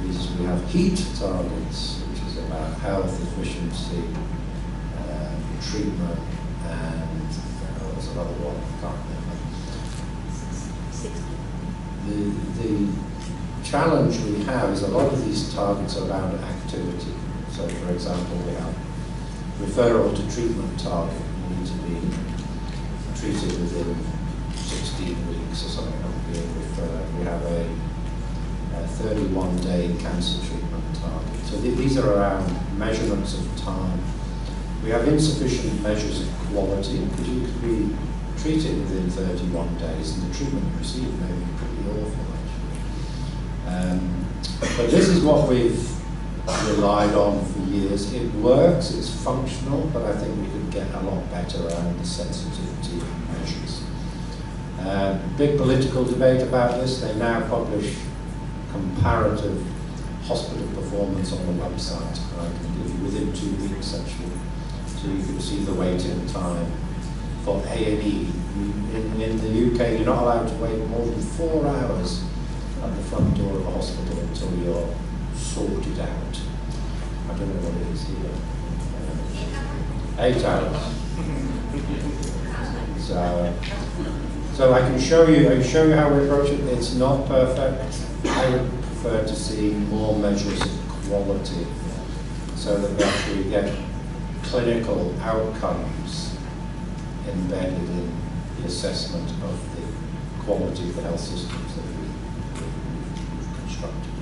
is we have HEAT targets, which is about health, efficiency, treatment, and there's another one, I can't remember. The challenge we have is a lot of these targets are around activity. So for example, we have referral to treatment target. You need to be treated within 16 weeks or something of being referred. We have a 31-day cancer treatment target. So these are around measurements of time. We have insufficient measures of quality, because you could be treated within 31 days and the treatment you receive may be pretty awful actually. But this is what we've relied on for years. It works, it's functional, but I think we could get a lot better around the sensitivity of measures. Big political debate about this. They now publish comparative hospital performance on the website. I can give you within 2 weeks actually. So you can see the waiting time for A&E. In the UK, you're not allowed to wait more than 4 hours at the front door of a hospital until you're sorted out. I don't know what it is here. 8 hours. So I can show you how we approach it. It's not perfect. I would prefer to see more measures of quality so that we actually get clinical outcomes embedded in the assessment of the quality of the health systems that we've constructed.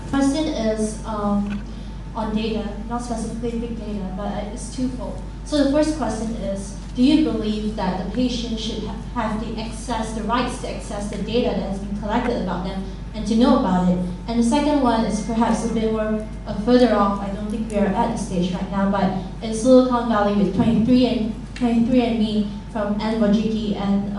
Question is on data, not specifically big data, but it's twofold. So the first question is, do you believe that the patient should have the rights to access the data that has been collected about them and to know about it? And the second one is perhaps a bit more further off. I don't think we are at the stage right now, but in Silicon Valley with 23andMe from Anne Wojcicki and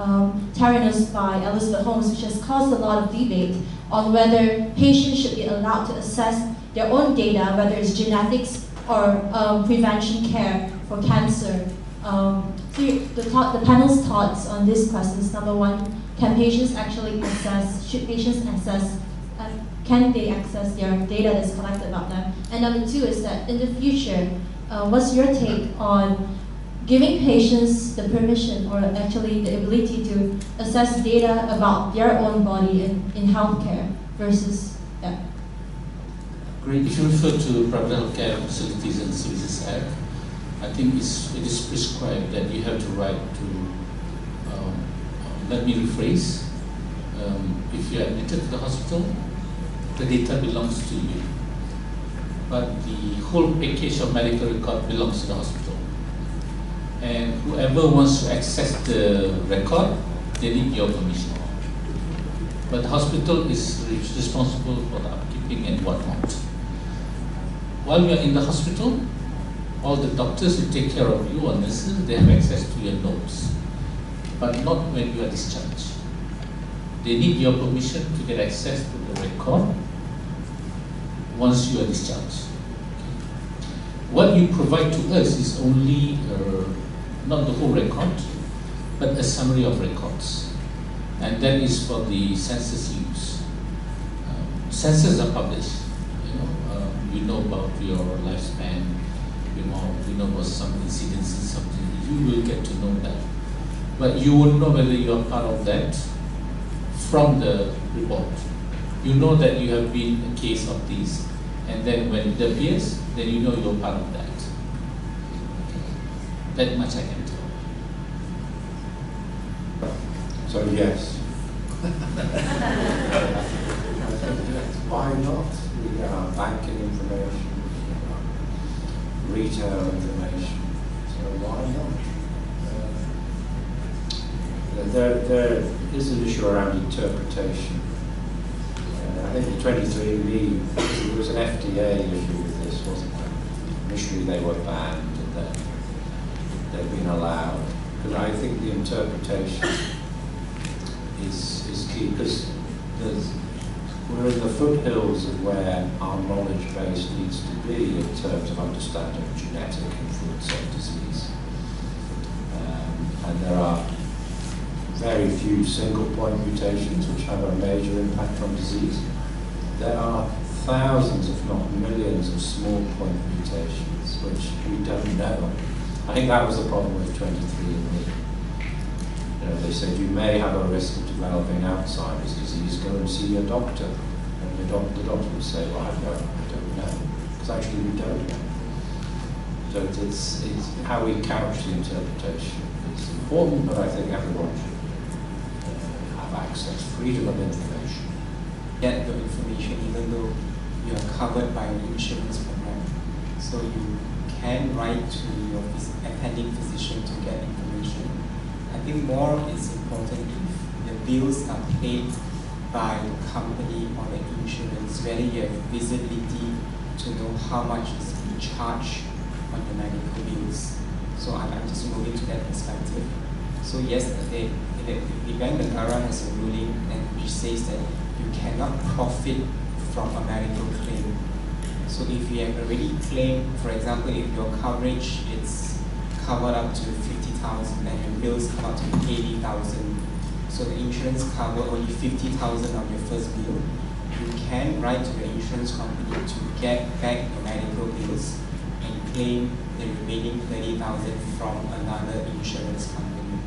Theranos by Elizabeth Holmes, which has caused a lot of debate on whether patients should be allowed to access their own data, whether it's genetics or prevention care for cancer. So the panel's thoughts on these questions. Number one, can patients actually access, should patients access, can they access their data that's collected about them? And number two is that in the future, what's your take on giving patients the permission or actually the ability to access data about their own body in healthcare versus, yeah. Great. If you refer to Private Healthcare Facilities and Services Act, I think it is prescribed that you have the right to, let me rephrase, if you are admitted to the hospital, the data belongs to you. But the whole package of medical record belongs to the hospital. And whoever wants to access the record, they need your permission. But the hospital is responsible for the upkeeping and whatnot. While you are in the hospital, all the doctors who take care of you or nurses, they have access to your notes, but not when you are discharged. They need your permission to get access to the record once you are discharged. What you provide to us is only not the whole record, but a summary of records, and that is for the census use. Census are published. We know about your lifespan. We know about some incidences, something. You will get to know that, but you won't know whether you are part of that from the report. You know that you have been a case of this, and then when it appears, then you know you're part of that. That much I can tell. So yes. Why not? We have banking information, retail information, so why not? There is an issue around interpretation. I think the 23andMe, there was an FDA issue with this, wasn't there? initially they were banned and then they've been allowed. But I think the interpretation is key, because we're in the foothills of where our knowledge base needs to be in terms of understanding genetic influence on disease. And there are very few single point mutations which have a major impact on disease. There are thousands, if not millions, of small point mutations which we don't know. I think that was the problem with 23andMe. You know, they said you may have a risk of developing Alzheimer's disease, go and see your doctor. And the doctor would say, well, I don't know. Because actually we don't know. So it's how we couch the interpretation. It's important, but I think everyone should have access, freedom of information. Get the information even though you are covered by an insurance program. So you can write to your attending physician to get information. I think more is important if the bills are paid by the company or the insurance, whether you have visibility to know how much is being charged on the medical bills. So I'm just moving to that perspective. So yesterday, the Bank Negara has a ruling which says that you cannot profit from a medical claim. So if you have already claimed, for example, if your coverage is covered up to 50,000 and your bills come up to 80,000, so the insurance cover only 50,000 on your first bill, you can write to the insurance company to get back your medical bills and claim the remaining 30,000 from another insurance company.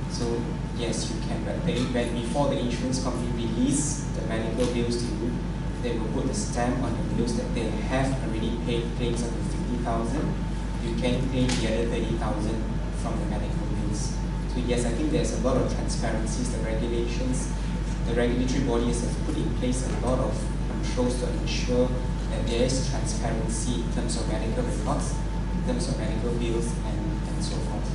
So yes, you can, but before the insurance company release the medical bills to you, they will put a stamp on the bills that they have already paid claims up to 50,000. You can claim the other 30,000 from the medical bills. So yes, I think there's a lot of transparencies, the regulations, the regulatory bodies have put in place a lot of controls to ensure that there is transparency in terms of medical records, in terms of medical bills, and so forth.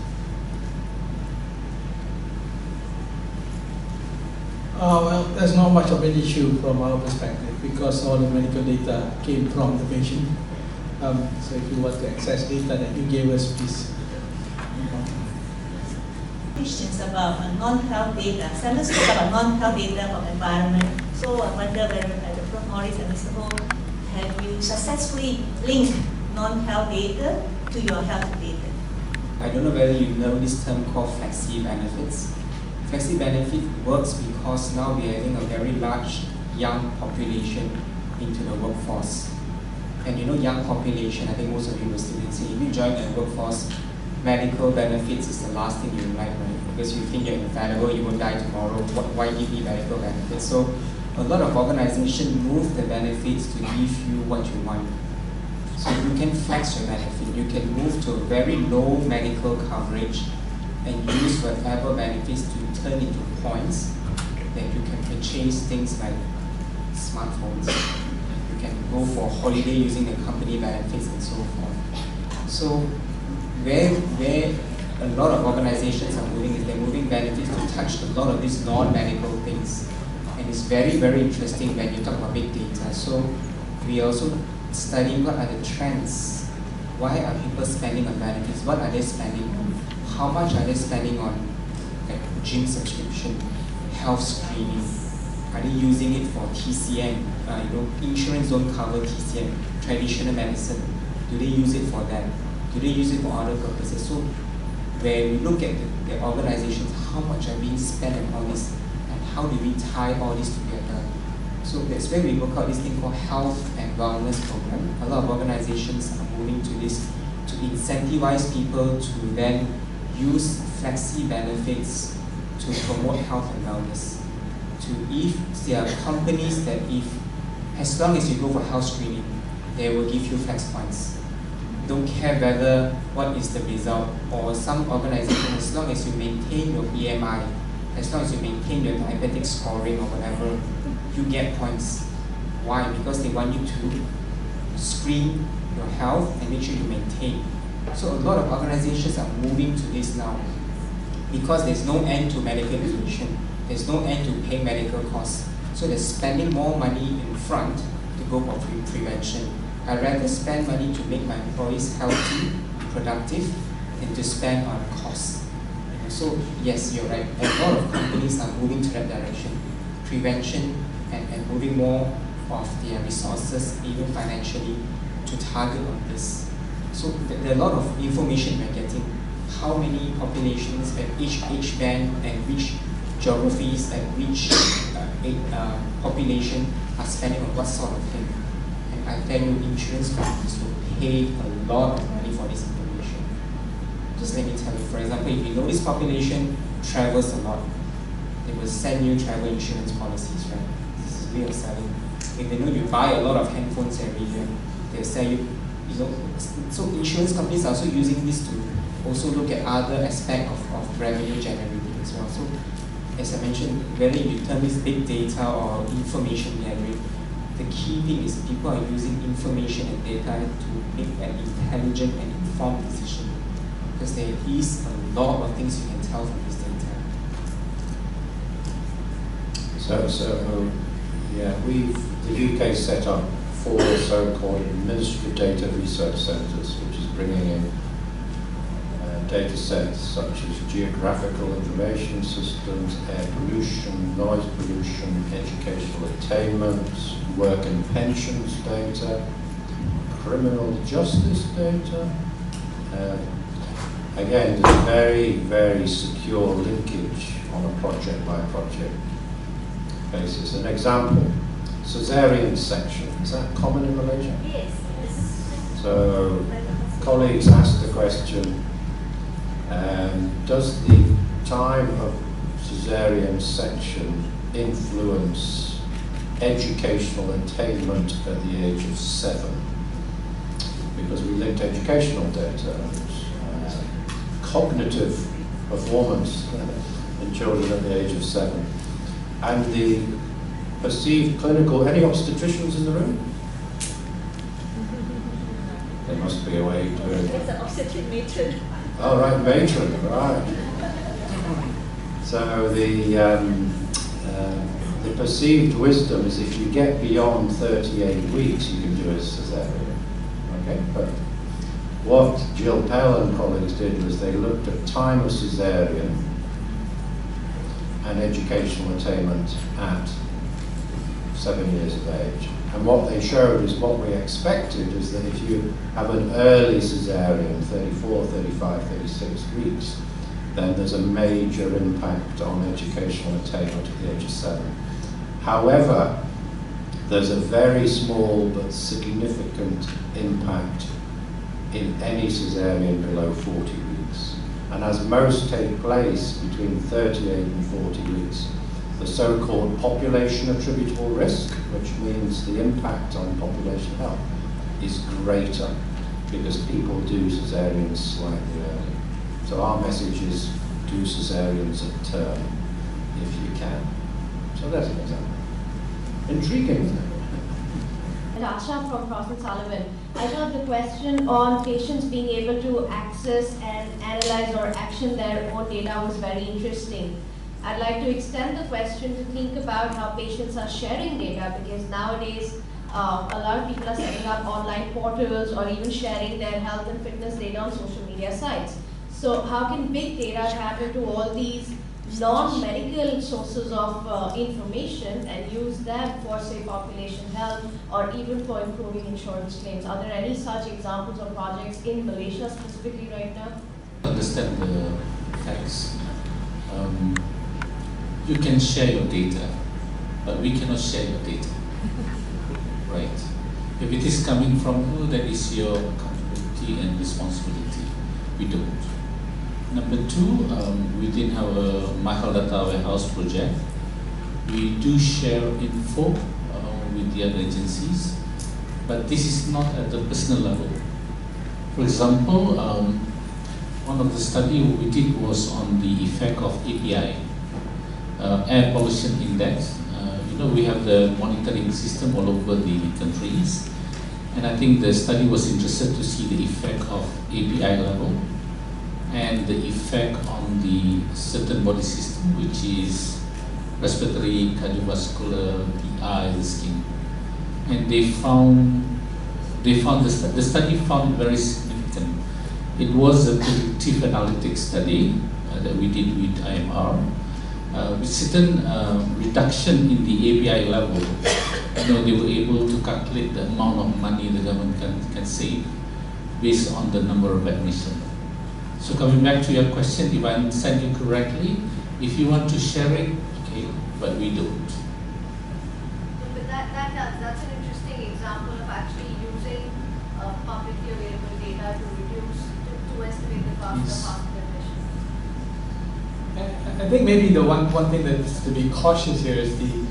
Well, there's not much of an issue from our perspective because all the medical data came from the patient. So if you want to access data that you gave us, please. Questions about non-health data. Someone spoke about non-health data from environment. So I wonder whether Prof. Morris and Mr. Ho, have you successfully linked non-health data to your health data? I don't know whether you know this term called flexi benefits. Flexi benefit works because now we are having a very large young population into the workforce. And you know, young population, I think most of you will still say, if you join the workforce, medical benefits is the last thing you like, right? Because you think you're infallible, you won't die tomorrow, why give me medical benefits? So a lot of organizations move the benefits to give you what you want. So you can flex your benefit, you can move to a very low medical coverage and use whatever benefits to turn into points that you can purchase things like smartphones. You can go for holiday using the company benefits and so forth. So where a lot of organizations are moving is they're moving benefits to touch a lot of these non-medical things. And it's very, very interesting when you talk about big data. So we also study what are the trends. Why are people spending on benefits? What are they spending on? How much are they spending on like gym subscription, health screening? Are they using it for TCM? Insurance don't cover TCM, traditional medicine. Do they use it for that? Do they use it for other purposes? So when we look at the organizations, how much are being spent on all this, and how do we tie all this together? So that's where we work out this thing called health and wellness program. A lot of organizations are moving to this to incentivize people to then use flexi benefits to promote health and wellness. If there are companies that as long as you go for health screening, they will give you flex points. Don't care whether what is the result, or some organization, as long as you maintain your BMI, as long as you maintain your diabetic scoring or whatever, you get points. Why? Because they want you to screen your health and make sure you maintain. So a lot of organizations are moving to this now because there's no end to medical inflation. There's no end to paying medical costs. So they're spending more money in front to go for prevention. I'd rather spend money to make my employees healthy, productive, than to spend on costs. So yes, you're right. A lot of companies are moving to that direction, prevention, and moving more of their resources, even financially, to target on this. So there are a lot of information we're getting. How many populations at each age band and which geographies and which population are spending on what sort of thing. And I tell you, insurance companies will pay a lot of money for this information. Just let me tell you, for example, if you know this population travels a lot, they will send you travel insurance policies, right? This is way of selling. If they know you buy a lot of handphones every year, they'll sell you, so insurance companies are also using this to also look at other aspects of revenue generating as well. So as I mentioned, whether you term this big data or information gathering, the key thing is people are using information and data to make an intelligent and informed decision. Because there is a lot of things you can tell from this data. The UK set up 4 so-called administrative data research centres, which is bringing in data sets such as geographical information systems, air pollution, noise pollution, educational attainment, work and pensions data, criminal justice data. Again, there's very, very secure linkage on a project-by-project basis. An example, caesarean section. Is that common in Malaysia? Yes. So, colleagues asked the question, does the time of caesarean section influence educational attainment at the age of 7? Because we linked educational data, cognitive performance in children at the age of 7, and the perceived clinical. Any obstetricians in the room? They must be awake. There's an obstetric matron. Oh, right, matron, right. So the perceived wisdom is if you get beyond 38 weeks, you can do a caesarean. Okay, but what Jill Pell and colleagues did was they looked at time of caesarean and educational attainment at 7 years of age. And what they showed is what we expected is that if you have an early caesarean, 34, 35, 36 weeks, then there's a major impact on educational attainment at the age of 7. However, there's a very small but significant impact in any caesarean below 40 weeks. And as most take place between 38 and 40 weeks, the so-called population attributable risk, which means the impact on population health, is greater because people do caesareans slightly early. So our message is do caesareans at term if you can. So that's an example. Intriguing, isn't it? Asha from Frost & Sullivan. I thought the question on patients being able to access and analyze or action their own data was very interesting. I'd like to extend the question to think about how patients are sharing data, because nowadays a lot of people are setting up online portals or even sharing their health and fitness data on social media sites. So how can big data tap into all these non-medical sources of information and use them for, say, population health or even for improving insurance claims? Are there any such examples or projects in Malaysia specifically right now? Understand the facts. You can share your data, but we cannot share your data. Right? If it is coming from you, that is your accountability and responsibility. We don't. Number 2, within our My Health Data Warehouse project, we do share info with the other agencies, but this is not at the personal level. For example, one of the studies we did was on the effect of API, air pollution index. We have the monitoring system all over the countries, and I think the study was interested to see the effect of API level and the effect on the certain body system, which is respiratory, cardiovascular, the eye, the skin. And they found they found the study found very significant. It was a predictive analytics study that we did with IMR, with certain reduction in the ABI level. They were able to calculate the amount of money the government can save based on the number of admissions. So coming back to your question, if I understand you correctly, if you want to share it, okay, but we don't. But that's an interesting example of actually using publicly available data to reduce, to estimate the cost of hospital admission. I think maybe the one thing that's to be cautious here is the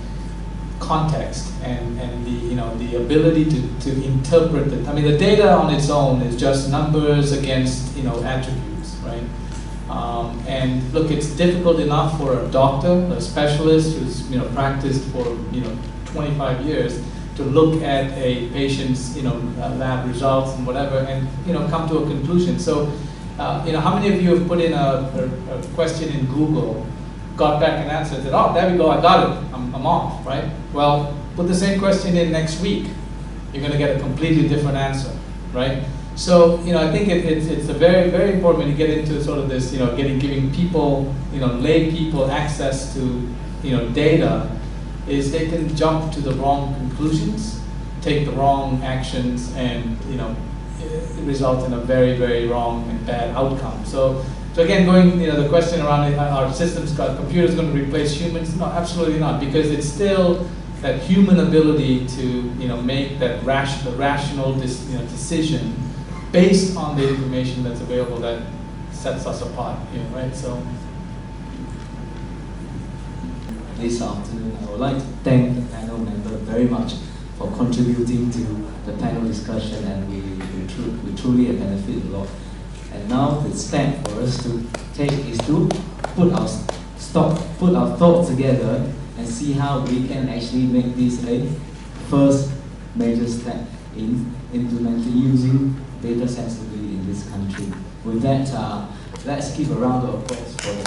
context and the ability to interpret it. I mean, the data on its own is just numbers against attributes, right? And look, it's difficult enough for a doctor, a specialist who's practiced for 25 years to look at a patient's lab results and whatever and come to a conclusion. So how many of you have put in a question in Google, got back an answer, and said, oh, there we go, I got it, I'm off, right? Well, put the same question in next week, you're going to get a completely different answer, right? So, I think it's a very, very important when you get into sort of this, giving people, lay people access to, data, is they can jump to the wrong conclusions, take the wrong actions, and, result in a very, very wrong and bad outcome. So again, going, the question around our systems, computers going to replace humans? No, absolutely not, because it's still that human ability to, make that rational decision based on the information that's available that sets us apart, right? So this afternoon, I would like to thank the panel member very much for contributing to the panel discussion, and we truly have benefited a lot. And now the step for us to take is to put our thoughts together and see how we can actually make this a first major step in implementing using data sensibly in this country. With that, let's give a round of applause for the